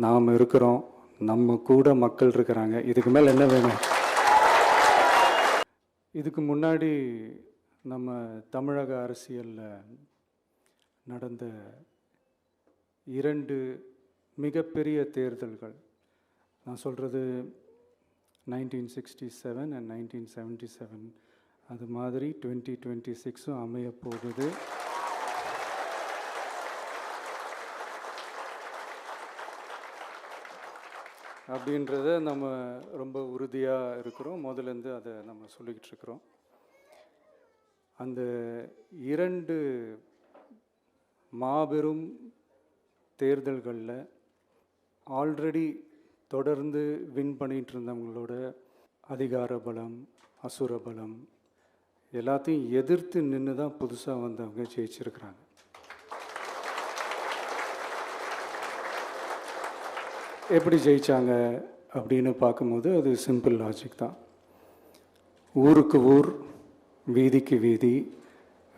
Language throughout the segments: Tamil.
நாம் இருக்கிறோம், நம்ம கூட மக்கள் இருக்கிறாங்க. இதுக்கு மேலே என்ன வேணும்? இதுக்கு முன்னாடி நம்ம தமிழக அரசியலில் நடந்த 2 மிகப்பெரிய தேர்தல்கள், நான் சொல்கிறது 1967 and 1977, அது மாதிரி 2026 அமைய போகுது. அப்படின்றத நம்ம ரொம்ப உறுதியாக இருக்கிறோம். முதலேருந்து அதை நம்ம சொல்லிக்கிட்டு இருக்கிறோம். அந்த 2 மாபெரும் தேர்தல்களில் ஆல்ரெடி தொடர்ந்து வின் பண்ணிகிட்டு இருந்தவங்களோட அதிகார பலம், அசுர பலம் எல்லாத்தையும் எதிர்த்து நின்று தான் புதுசாக வந்தவங்க ஜெயிச்சிருக்கிறாங்க. எப்படி ஜெயித்தாங்க அப்படின்னு பார்க்கும்போது அது சிம்பிள் லாஜிக் தான். ஊருக்கு ஊர், வீதிக்கு வீதி,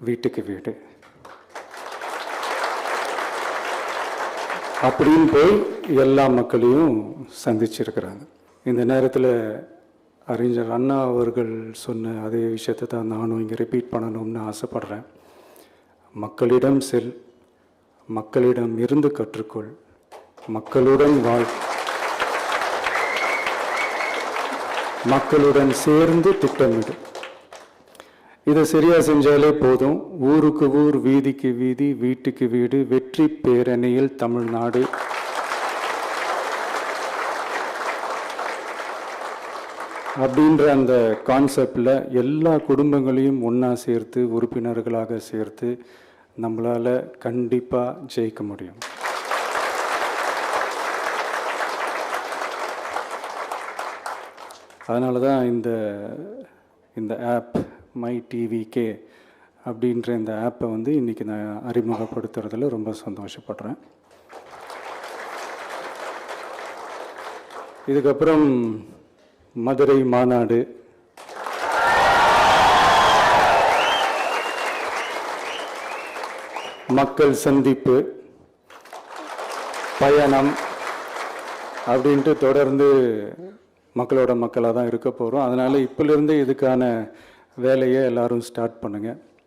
வீட்டுக்கு வீடு அப்படின்னு போய் எல்லா மக்களையும் சந்திச்சிருக்கிறாங்க. இந்த நேரத்தில் அறிஞர் அண்ணா அவர்கள் சொன்ன அதே விஷயத்தை தான் நானும் இங்கே ரிப்பீட் பண்ணணும்னு ஆசைப்படுறேன். மக்களிடம் செல், மக்களிடம் இருந்து கற்றுக்கொள், மக்களுடன் வாழ், மக்களுடன் சேர்ந்து திட்டமிடு. இதை சரியாக செஞ்சாலே போதும். ஊருக்கு ஊர், வீதிக்கு வீதி, வீட்டுக்கு வீடு, வெற்றி பேரணியில் தமிழ்நாடு. அப்படின்ற அந்த கான்செப்டில் எல்லா குடும்பங்களையும் ஒன்றா சேர்த்து, உறுப்பினர்களாக சேர்த்து நம்மளால் கண்டிப்பாக ஜெயிக்க முடியும். அதனால தான் இந்த ஆப் மை டிவிகே அப்படின்ற இந்த ஆப்பை வந்து இன்றைக்கி நான் அறிமுகப்படுத்துறதுல ரொம்ப சந்தோஷப்படுறேன். இதுக்கப்புறம் மதுரை மாநாடு, மக்கள் சந்திப்பு, பயணம் அப்படின்ட்டு தொடர்ந்து மக்களோட மக்களாக தான் இருக்க போகிறோம். அதனால் இப்போலேருந்தே இதுக்கான வேலையை எல்லோரும் ஸ்டார்ட் பண்ணுங்கள்.